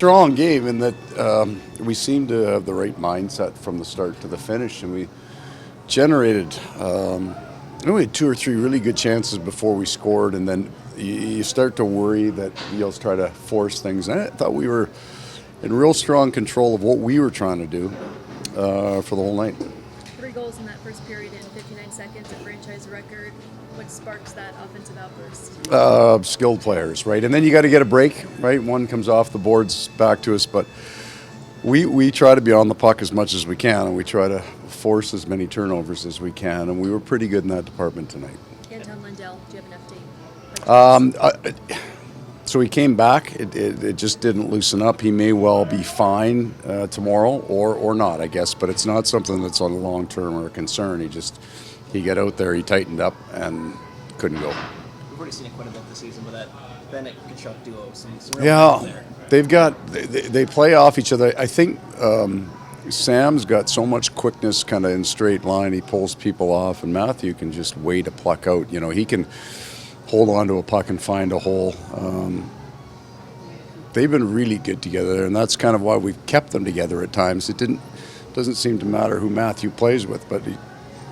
Strong game in that we seemed to have the right mindset from the start to the finish, and we generated we had two or three really good chances before we scored, and then you start to worry that you'll try to force things. And I thought we were in real strong control of what we were trying to do for the whole night. 3 goals in that first period in 59 seconds, a franchise record. What sparks that offensive outburst? Skilled players, right? And then you got to get a break, right? One comes off the boards back to us, but we try to be on the puck as much as we can, and we try to force as many turnovers as we can, and we were pretty good in that department tonight. Anton Lundell, do you have an update? So he came back. It just didn't loosen up. He may well be fine tomorrow or not, I guess, but it's not something that's on the long term or a concern. He got out there, he tightened up, and couldn't go. We've already seen it quite a bit this season with that Bennett-Kachuk duo. Some Yeah, they play off each other. I think Sam's got so much quickness kind of in straight line. He pulls people off, and Matthew can just wait a puck out. You know, he can hold on to a puck and find a hole. They've been really good together, and that's kind of why we've kept them together at times. Doesn't seem to matter who Matthew plays with, but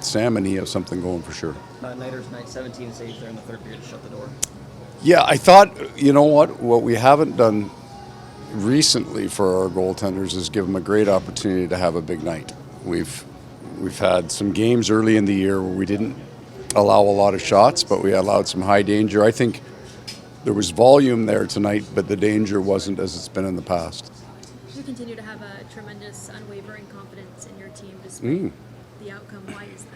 Sam and he have something going for sure. Nighters night, 17 saves there in the third period to shut the door. Yeah, I thought, you know what we haven't done recently for our goaltenders is give them a great opportunity to have a big night. We've had some games early in the year where we didn't allow a lot of shots, but we allowed some high danger. I think there was volume there tonight, but the danger wasn't as it's been in the past. You continue to have a tremendous, unwavering confidence in your team despite the outcome. Why is that?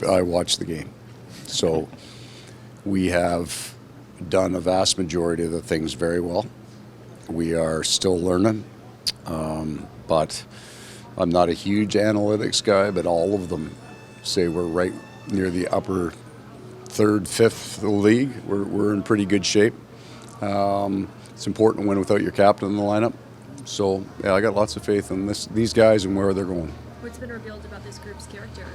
I watched the game. So we have done a vast majority of the things very well. We are still learning, but I'm not a huge analytics guy, but all of them say we're right near the upper third, fifth of the league. We're in pretty good shape. It's important to win without your captain in the lineup. So, yeah, I got lots of faith in these guys and where they're going. What's been revealed about this group's character?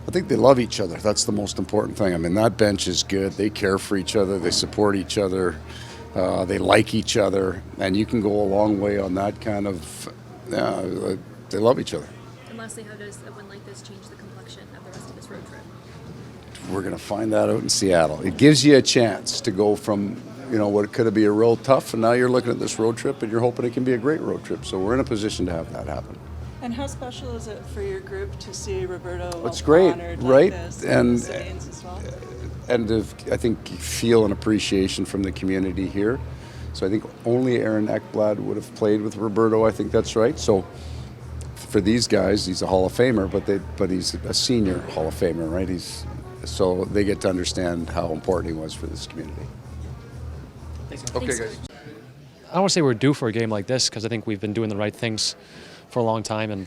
I think they love each other. That's the most important thing. I mean, that bench is good. They care for each other. They support each other. They like each other. And you can go a long way on that kind of... they love each other. And lastly, how does a win like this change the complexion of the rest of this road trip? We're going to find that out in Seattle. It gives you a chance to go from, what could be a real tough, and now you're looking at this road trip and you're hoping it can be a great road trip. So we're in a position to have that happen. And how special is it for your group to see Roberto It's great, honored right? like this, And the Saints as well? And to, I think, feel an appreciation from the community here. So I think only Aaron Ekblad would have played with Roberto. I think that's right. So for these guys, he's a Hall of Famer, but he's a senior Hall of Famer, right? So they get to understand how important he was for this community. Thanks, Okay, guys. I don't want to say we're due for a game like this because I think we've been doing the right things for a long time, and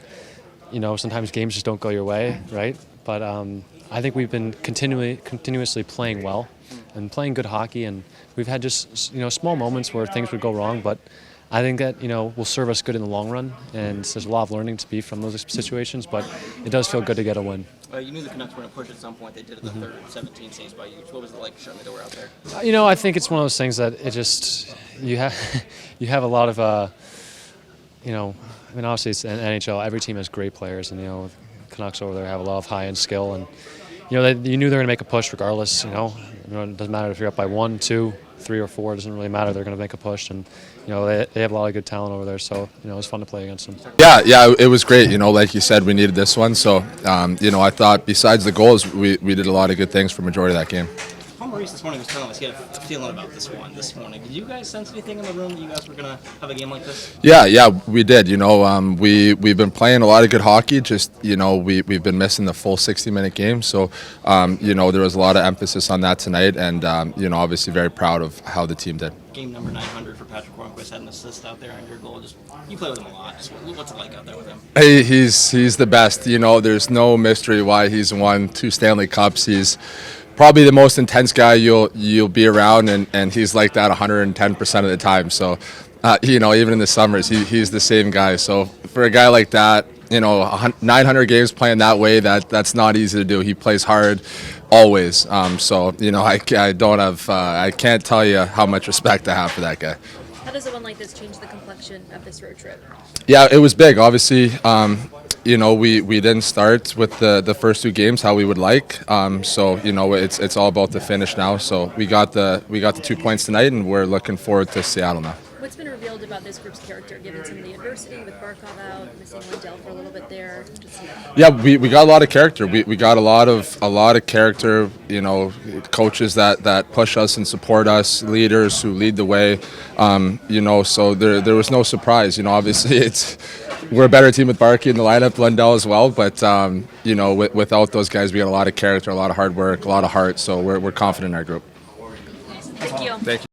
sometimes games just don't go your way, right? But I think we've been continuously playing well and playing good hockey, and we've had just small moments where things would go wrong, but I think that will serve us good in the long run, and there's a lot of learning to be from those situations, but it does feel good to get a win. You knew the Canucks were going to push at some point. They did it the third, 17 saves by you. What was it like shutting the door out there? I think it's one of those things that it just you have a lot of obviously it's an NHL. Every team has great players, and Canucks over there have a lot of high-end skill, and you knew they were going to make a push regardless. It doesn't matter if you're up by 1, 2, 3, or 4. It doesn't really matter. They're going to make a push, and they have a lot of good talent over there. So it was fun to play against them. Yeah, it was great. Like you said, we needed this one. So I thought besides the goals, we did a lot of good things for the majority of that game. Maurice this morning was telling us he had a feeling about this morning. Did you guys sense anything in the room that you guys were going to have a game like this? Yeah, we did. We've been playing a lot of good hockey. Just we've been missing the full 60-minute game. So there was a lot of emphasis on that tonight, and obviously very proud of how the team did. Game number 900 for Patrick Hornquist had an assist out there on your goal. You play with him a lot. What's it like out there with him? Hey, he's the best. There's no mystery why he's won 2 Stanley Cups. He's probably the most intense guy you'll be around, and he's like that 110% of the time. So, even in the summers, he's the same guy. So for a guy like that, 900 games playing that way, that's not easy to do. He plays hard always. I can't tell you how much respect I have for that guy. How does a win like this change the complexion of this road trip? Yeah, it was big. Obviously, we didn't start with the first 2 games how we would like. So it's all about the finish now. So we got the 2 points tonight, and we're looking forward to Seattle now. What's been revealed about this group's character, given some of the adversity with Barkov out, missing Lindell for a little bit there? Yeah, we got a lot of character. We got a lot of character. Coaches that push us and support us, leaders who lead the way. So there was no surprise. Obviously we're a better team with Barkey in the lineup, Lindell as well. But without those guys, we got a lot of character, a lot of hard work, a lot of heart. So we're confident in our group. Thank you. Thank you.